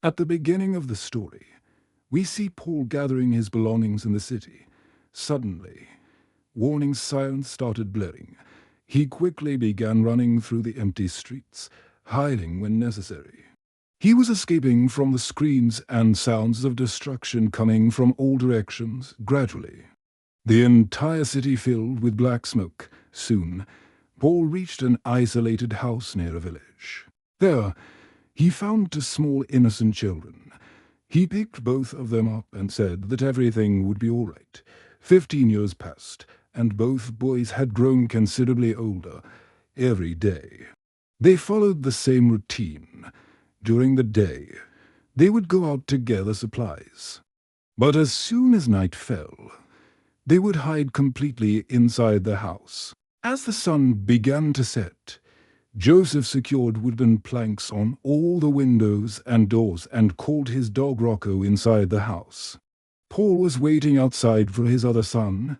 At the beginning of the story, we see Paul gathering his belongings in the city. Suddenly, warning signs started blaring. He quickly began running through the empty streets, hiding when necessary. He was escaping from the screams and sounds of destruction coming from all directions, gradually. The entire city filled with black smoke. Soon, Paul reached an isolated house near a village. There, he found two small innocent children. He picked both of them up and said that everything would be all right. 15 years passed, and both boys had grown considerably older every day. They followed the same routine. During the day, they would go out to gather supplies. But as soon as night fell, they would hide completely inside the house. As the sun began to set, Joseph secured wooden planks on all the windows and doors and called his dog Rocco inside the house. Paul was waiting outside for his other son,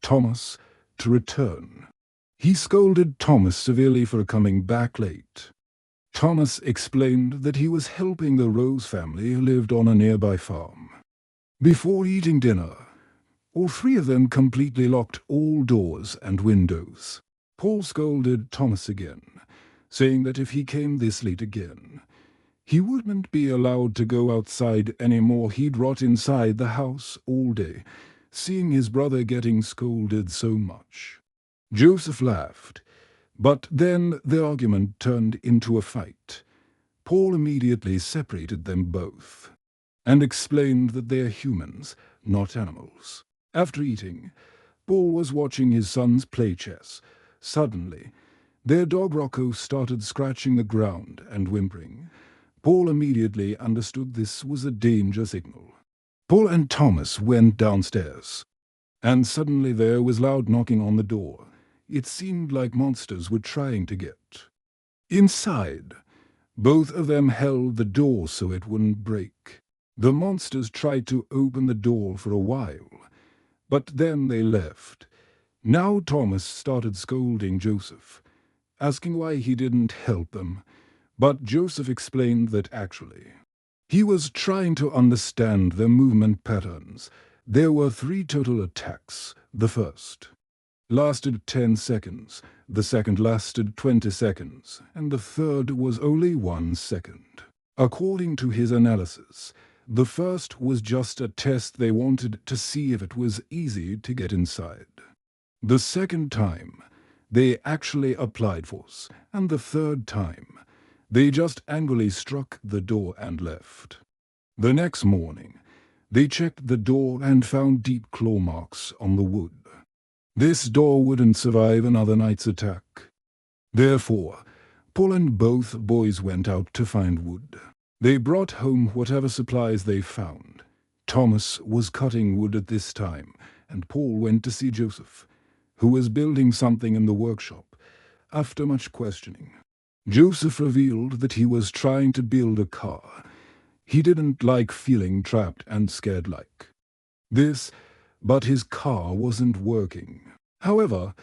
Thomas, to return. He scolded Thomas severely for coming back late. Thomas explained that he was helping the Rose family who lived on a nearby farm. Before eating dinner, all three of them completely locked all doors and windows. Paul scolded Thomas again, saying that if he came this late again, he wouldn't be allowed to go outside anymore. He'd rot inside the house all day, seeing his brother getting scolded so much. Joseph laughed, but then the argument turned into a fight. Paul immediately separated them both and explained that they are humans, not animals. After eating, Paul was watching his sons play chess. Suddenly, their dog Rocco started scratching the ground and whimpering. Paul immediately understood this was a danger signal. Paul and Thomas went downstairs, and suddenly there was loud knocking on the door. It seemed like monsters were trying to get inside. Both of them held the door so it wouldn't break. The monsters tried to open the door for a while, but then they left. Now Thomas started scolding Joseph, asking why he didn't help them, but Joseph explained that actually he was trying to understand their movement patterns. There were 3 total attacks. The first lasted 10 seconds, the second lasted 20 seconds, and the third was only 1 second. According to his analysis, the first was just a test. They wanted to see if it was easy to get inside. The second time, they actually applied force, and the third time, they just angrily struck the door and left. The next morning, they checked the door and found deep claw marks on the wood. This door wouldn't survive another night's attack. Therefore, Paul and both boys went out to find wood. They brought home whatever supplies they found. Thomas was cutting wood at this time, and Paul went to see Joseph, who was building something in the workshop. After much questioning, Joseph revealed that he was trying to build a car. He didn't like feeling trapped and scared like this, but his car wasn't working. However,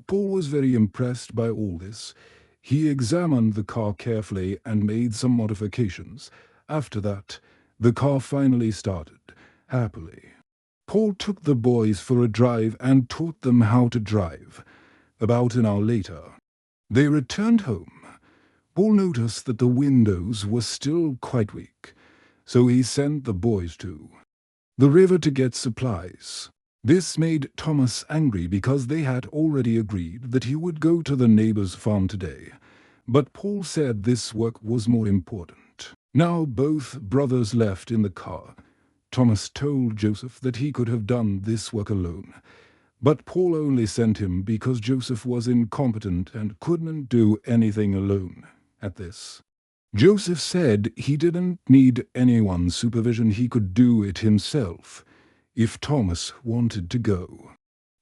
Paul was very impressed by all this. He examined the car carefully and made some modifications. After that, the car finally started, happily. Paul took the boys for a drive and taught them how to drive. About an hour later, they returned home. Paul noticed that the windows were still quite weak, so he sent the boys to the river to get supplies. This made Thomas angry because they had already agreed that he would go to the neighbor's farm today. But Paul said this work was more important. Now both brothers left in the car. Thomas told Joseph that he could have done this work alone, but Paul only sent him because Joseph was incompetent and couldn't do anything alone. At this, Joseph said he didn't need anyone's supervision. He could do it himself. If Thomas wanted to go,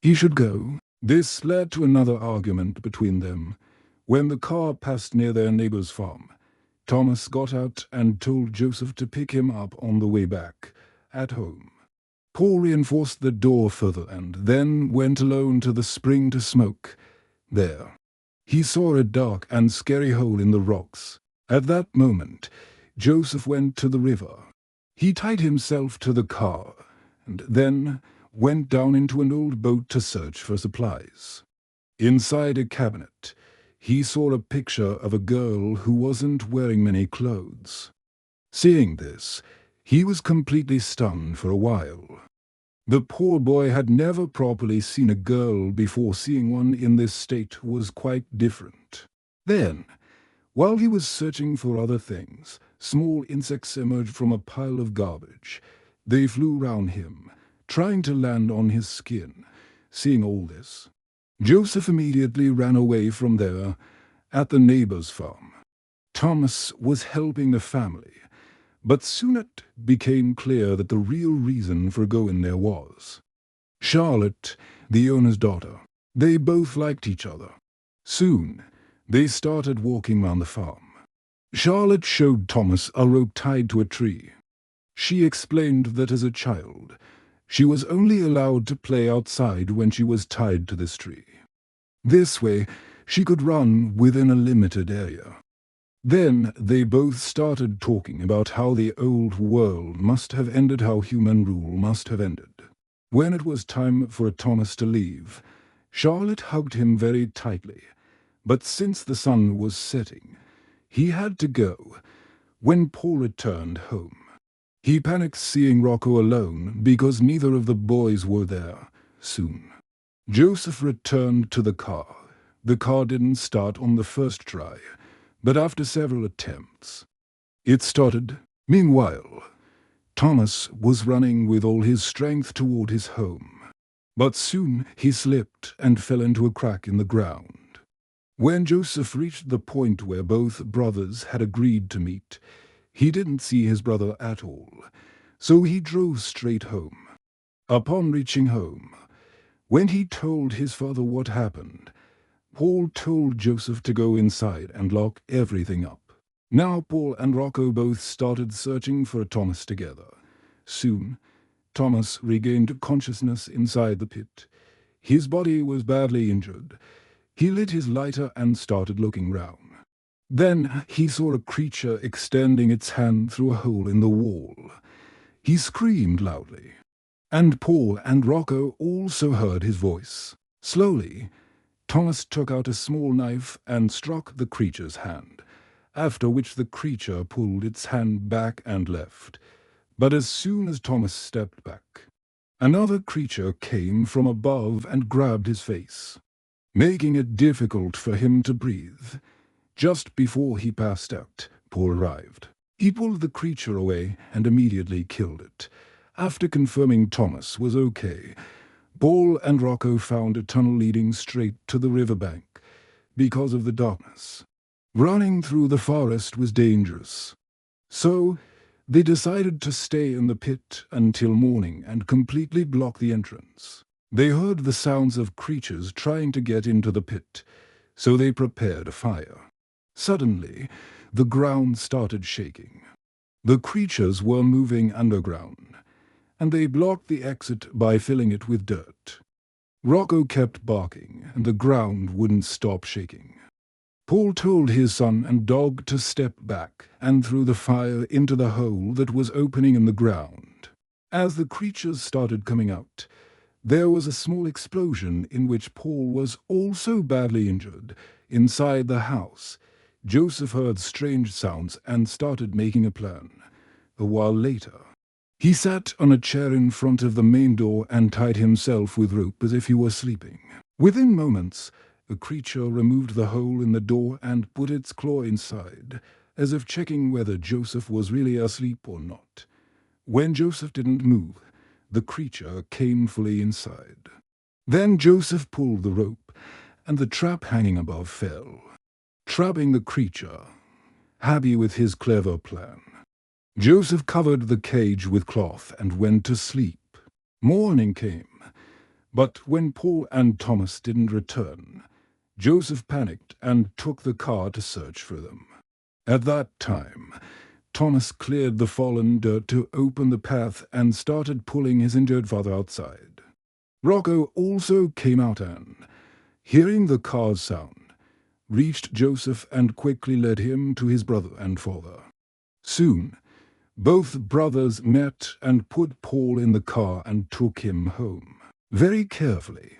he should go. This led to another argument between them. When the car passed near their neighbor's farm, Thomas got out and told Joseph to pick him up on the way back. At home, Paul reinforced the door further and then went alone to the spring to smoke. There, he saw a dark and scary hole in the rocks. At that moment, Joseph went to the river. He tied himself to the car and then went down into an old boat to search for supplies. Inside a cabinet, he saw a picture of a girl who wasn't wearing many clothes. Seeing this, he was completely stunned for a while. The poor boy had never properly seen a girl before. Seeing one in this state was quite different. Then, while he was searching for other things, small insects emerged from a pile of garbage. They flew round him, trying to land on his skin. Seeing all this, Joseph immediately ran away from there at the neighbor's farm. Thomas was helping the family, but soon it became clear that the real reason for going there was Charlotte, the owner's daughter. They both liked each other. Soon, they started walking round the farm. Charlotte showed Thomas a rope tied to a tree. She explained that as a child, she was only allowed to play outside when she was tied to this tree. This way, she could run within a limited area. Then they both started talking about how the old world must have ended, how human rule must have ended. When it was time for Thomas to leave, Charlotte hugged him very tightly, but since the sun was setting, he had to go. When Paul returned home, he panicked seeing Rocco alone because neither of the boys were there. Soon, Joseph returned to the car. The car didn't start on the first try, but after several attempts, it started. Meanwhile, Thomas was running with all his strength toward his home. But soon he slipped and fell into a crack in the ground. When Joseph reached the point where both brothers had agreed to meet, he didn't see his brother at all, so he drove straight home. Upon reaching home, when he told his father what happened, Paul told Joseph to go inside and lock everything up. Now Paul and Rocco both started searching for Thomas together. Soon, Thomas regained consciousness inside the pit. His body was badly injured. He lit his lighter and started looking round. Then he saw a creature extending its hand through a hole in the wall. He screamed loudly, and Paul and Rocco also heard his voice. Slowly, Thomas took out a small knife and struck the creature's hand, after which the creature pulled its hand back and left. But as soon as Thomas stepped back, another creature came from above and grabbed his face, making it difficult for him to breathe. Just before he passed out, Paul arrived. He pulled the creature away and immediately killed it. After confirming Thomas was okay, Paul and Rocco found a tunnel leading straight to the riverbank because of the darkness. Running through the forest was dangerous, so they decided to stay in the pit until morning and completely block the entrance. They heard the sounds of creatures trying to get into the pit, so they prepared a fire. Suddenly, the ground started shaking. The creatures were moving underground, and they blocked the exit by filling it with dirt. Rocco kept barking, and the ground wouldn't stop shaking. Paul told his son and dog to step back and threw the fire into the hole that was opening in the ground. As the creatures started coming out, there was a small explosion in which Paul was also badly injured. Inside the house, Joseph heard strange sounds and started making a plan. A while later, he sat on a chair in front of the main door and tied himself with rope as if he were sleeping. Within moments, the creature removed the hole in the door and put its claw inside, as if checking whether Joseph was really asleep or not. When Joseph didn't move, the creature came fully inside. Then Joseph pulled the rope, and the trap hanging above fell, trapping the creature. Happy with his clever plan, Joseph covered the cage with cloth and went to sleep. Morning came, but when Paul and Thomas didn't return, Joseph panicked and took the car to search for them. At that time, Thomas cleared the fallen dirt to open the path and started pulling his injured father outside. Rocco also came out and, hearing the car's sound, reached Joseph and quickly led him to his brother and father. Soon, both brothers met and put Paul in the car and took him home. Very carefully,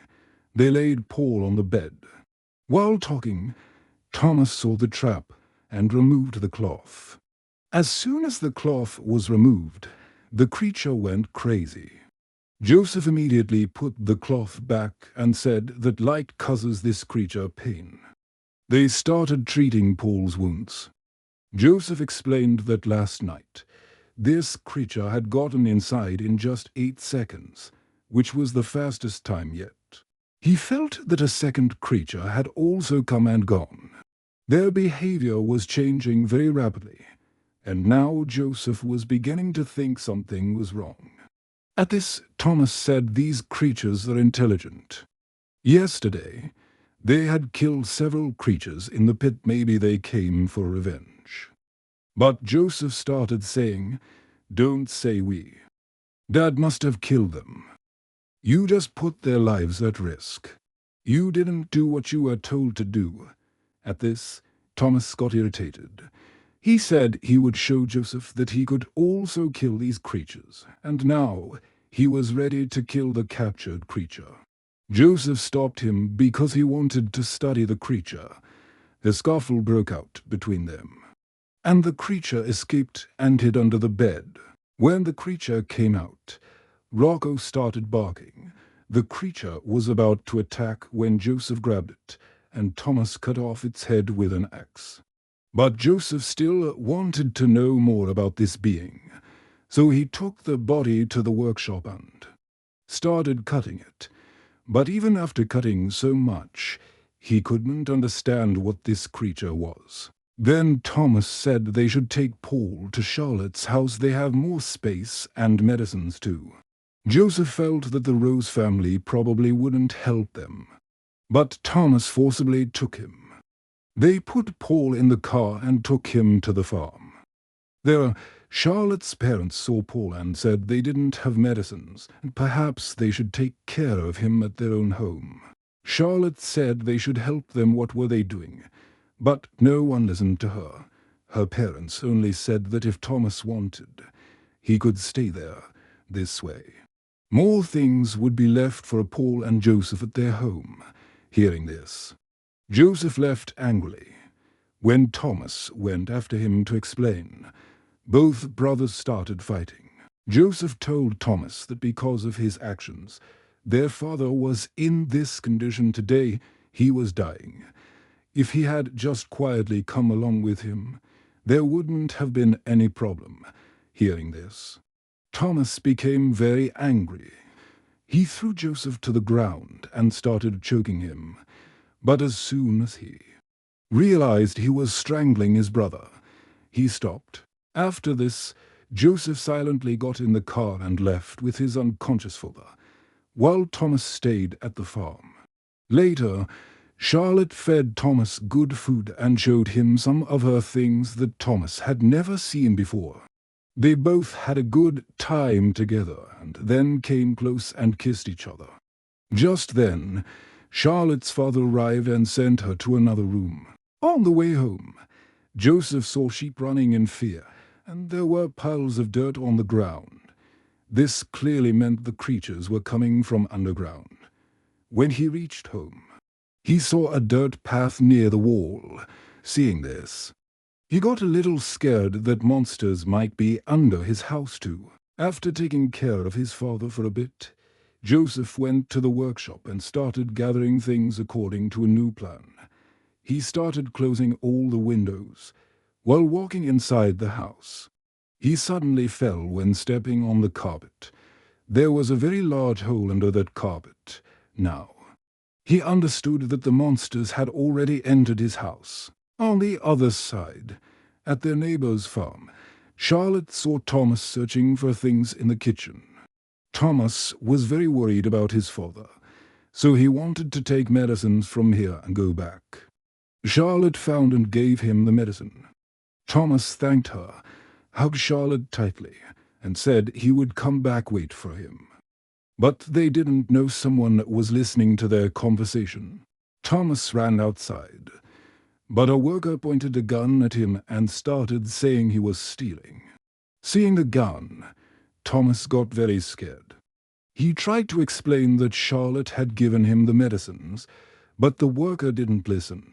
they laid Paul on the bed. While talking, Thomas saw the trap and removed the cloth. As soon as the cloth was removed, the creature went crazy. Joseph immediately put the cloth back and said that light causes this creature pain. They started treating Paul's wounds. Joseph explained that last night, this creature had gotten inside in just 8 seconds, which was the fastest time yet. He felt that a second creature had also come and gone. Their behavior was changing very rapidly, and now Joseph was beginning to think something was wrong. At this, Thomas said these creatures are intelligent. Yesterday, they had killed several creatures in the pit. Maybe they came for revenge. But Joseph started saying, "Don't say we. Dad must have killed them. You just put their lives at risk. You didn't do what you were told to do." At this, Thomas got irritated. He said he would show Joseph that he could also kill these creatures, and now he was ready to kill the captured creature. Joseph stopped him because he wanted to study the creature. A scuffle broke out between them, and the creature escaped and hid under the bed. When the creature came out, Rocco started barking. The creature was about to attack when Joseph grabbed it, and Thomas cut off its head with an axe. But Joseph still wanted to know more about this being, so he took the body to the workshop and started cutting it. But even after cutting so much, he couldn't understand what this creature was. Then Thomas said they should take Paul to Charlotte's house. They have more space and medicines too. Joseph felt that the Rose family probably wouldn't help them, but Thomas forcibly took him. They put Paul in the car and took him to the farm. There, Charlotte's parents saw Paul and said they didn't have medicines, and perhaps they should take care of him at their own home. Charlotte said they should help them. What were they doing? But no one listened to her. Her parents only said that if Thomas wanted, he could stay there this way. More things would be left for Paul and Joseph at their home. Hearing this, Joseph left angrily. When Thomas went after him to explain, both brothers started fighting. Joseph told Thomas that because of his actions, their father was in this condition today. He was dying. If he had just quietly come along with him, there wouldn't have been any problem. Hearing this, Thomas became very angry. He threw Joseph to the ground and started choking him. But as soon as he realized he was strangling his brother, he stopped. After this, Joseph silently got in the car and left with his unconscious father, while Thomas stayed at the farm. Later, Charlotte fed Thomas good food and showed him some of her things that Thomas had never seen before. They both had a good time together and then came close and kissed each other. Just then, Charlotte's father arrived and sent her to another room. On the way home, Joseph saw sheep running in fear, and there were piles of dirt on the ground. This clearly meant the creatures were coming from underground. When he reached home, he saw a dirt path near the wall. Seeing this, he got a little scared that monsters might be under his house too. After taking care of his father for a bit, Joseph went to the workshop and started gathering things according to a new plan. He started closing all the windows. While walking inside the house, he suddenly fell when stepping on the carpet. There was a very large hole under that carpet. Now, he understood that the monsters had already entered his house. On the other side, at their neighbor's farm, Charlotte saw Thomas searching for things in the kitchen. Thomas was very worried about his father, so he wanted to take medicines from here and go back. Charlotte found and gave him the medicine. Thomas thanked her, hugged Charlotte tightly, and said he would come back wait for him. But they didn't know someone was listening to their conversation. Thomas ran outside. But a worker pointed a gun at him and started saying he was stealing. Seeing the gun, Thomas got very scared. He tried to explain that Charlotte had given him the medicines, but the worker didn't listen.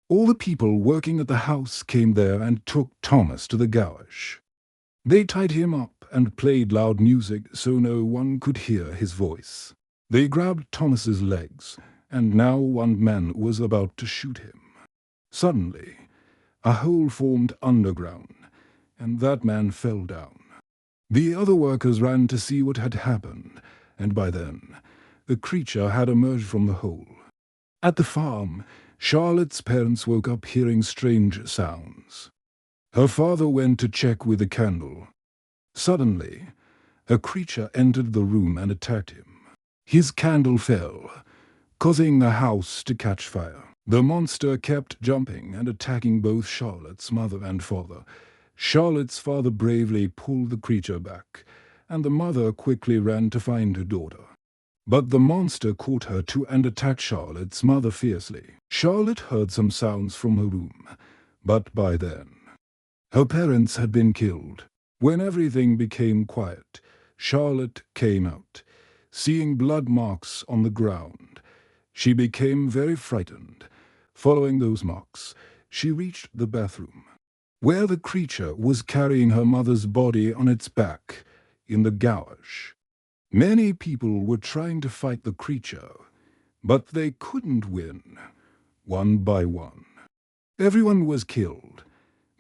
All the people working at the house came there and took Thomas to the garage. They tied him up and played loud music so no one could hear his voice. They grabbed Thomas's legs, and now one man was about to shoot him. Suddenly, a hole formed underground, and that man fell down. The other workers ran to see what had happened, and by then, the creature had emerged from the hole. At the farm, Charlotte's parents woke up hearing strange sounds. Her father went to check with a candle. Suddenly, a creature entered the room and attacked him. His candle fell, causing the house to catch fire. The monster kept jumping and attacking both Charlotte's mother and father. Charlotte's father bravely pulled the creature back, and the mother quickly ran to find her daughter. But the monster caught her too and attacked Charlotte's mother fiercely. Charlotte heard some sounds from her room, but by then, her parents had been killed. When everything became quiet, Charlotte came out. Seeing blood marks on the ground, she became very frightened. Following those marks, she reached the bathroom, where the creature was carrying her mother's body on its back in the garage. Many people were trying to fight the creature, but they couldn't win, one by one. Everyone was killed.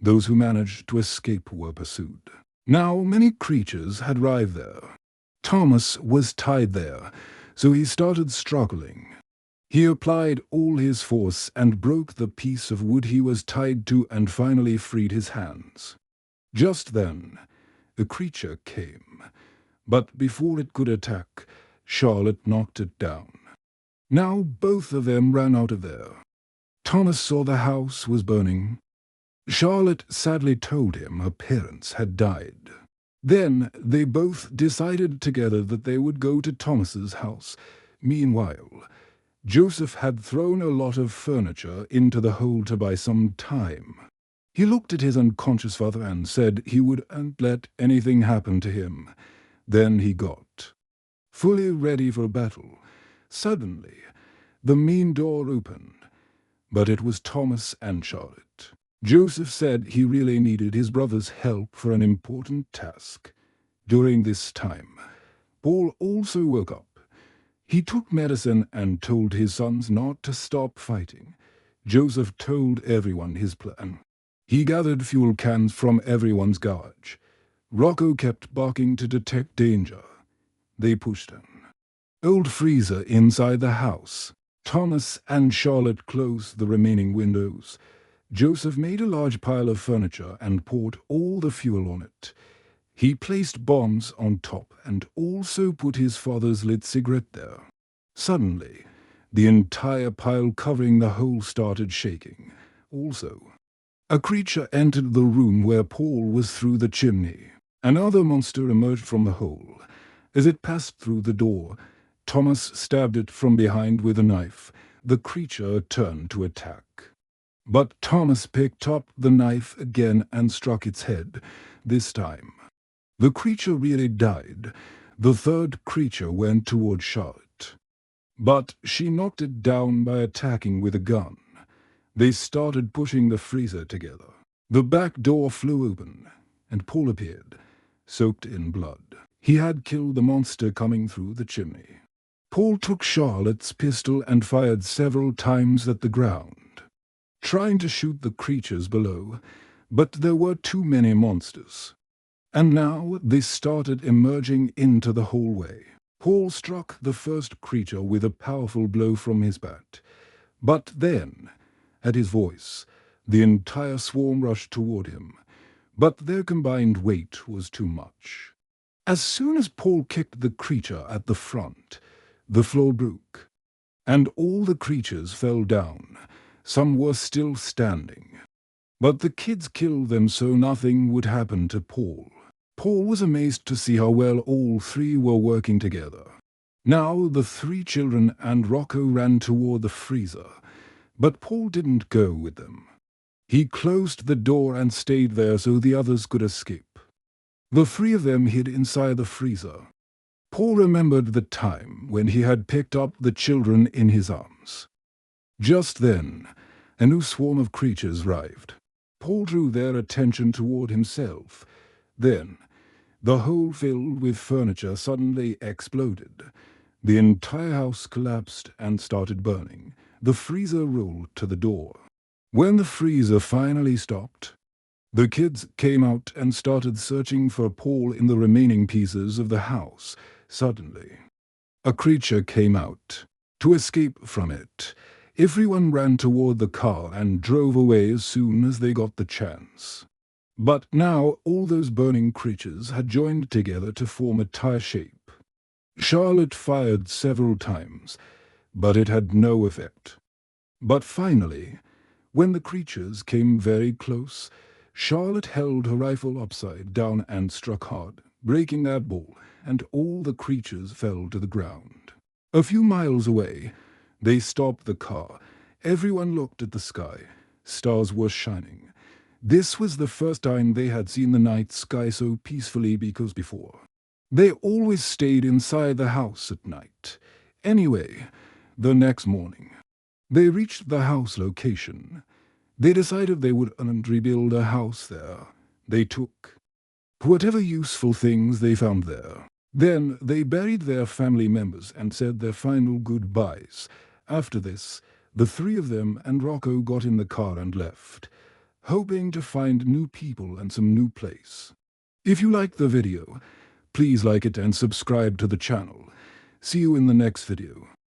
Those who managed to escape were pursued. Now many creatures had arrived there. Thomas was tied there, so he started struggling. He applied all his force and broke the piece of wood he was tied to and finally freed his hands. Just then, the creature came, but before it could attack, Charlotte knocked it down. Now both of them ran out of there. Thomas saw the house was burning. Charlotte sadly told him her parents had died. Then they both decided together that they would go to Thomas's house. Meanwhile, Joseph had thrown a lot of furniture into the hole to buy some time. He looked at his unconscious father and said he wouldn't let anything happen to him. Then he got fully ready for battle. Suddenly, the main door opened, but it was Thomas and Charlotte. Joseph said he really needed his brother's help for an important task. During this time, Paul also woke up. He took medicine and told his sons not to stop fighting. Joseph told everyone his plan. He gathered fuel cans from everyone's garage. Rocco kept barking to detect danger. They pushed an old freezer inside the house. Thomas and Charlotte closed the remaining windows. Joseph made a large pile of furniture and poured all the fuel on it. He placed bombs on top and also put his father's lit cigarette there. Suddenly, the entire pile covering the hole started shaking. Also, a creature entered the room where Paul was through the chimney. Another monster emerged from the hole. As it passed through the door, Thomas stabbed it from behind with a knife. The creature turned to attack. But Thomas picked up the knife again and struck its head. This time, the creature really died. The third creature went toward Charlotte, but she knocked it down by attacking with a gun. They started pushing the freezer together. The back door flew open, and Paul appeared, soaked in blood. He had killed the monster coming through the chimney. Paul took Charlotte's pistol and fired several times at the ground, trying to shoot the creatures below, but there were too many monsters. And now they started emerging into the hallway. Paul struck the first creature with a powerful blow from his bat. But then, at his voice, the entire swarm rushed toward him. But their combined weight was too much. As soon as Paul kicked the creature at the front, the floor broke, and all the creatures fell down. Some were still standing. But the kids killed them so nothing would happen to Paul. Paul was amazed to see how well all three were working together. Now the three children and Rocco ran toward the freezer. But Paul didn't go with them. He closed the door and stayed there so the others could escape. The three of them hid inside the freezer. Paul remembered the time when he had picked up the children in his arms. Just then, a new swarm of creatures arrived. Paul drew their attention toward himself. Then, the hole filled with furniture suddenly exploded. The entire house collapsed and started burning. The freezer rolled to the door. When the freezer finally stopped, the kids came out and started searching for Paul in the remaining pieces of the house. Suddenly, a creature came out. To escape from it, everyone ran toward the car and drove away as soon as they got the chance. But now all those burning creatures had joined together to form a tire shape. Charlotte fired several times, but it had no effect. But finally, when the creatures came very close, Charlotte held her rifle upside down and struck hard, breaking that ball, and all the creatures fell to the ground. A few miles away, they stopped the car. Everyone looked at the sky. Stars were shining. This was the first time they had seen the night sky so peacefully because before, they always stayed inside the house at night. Anyway, the next morning, they reached the house location. They decided they would rebuild a house there. They took whatever useful things they found there. Then they buried their family members and said their final goodbyes. After this, the three of them and Rocco got in the car and left, hoping to find new people and some new place. If you liked the video, please like it and subscribe to the channel. See you in the next video.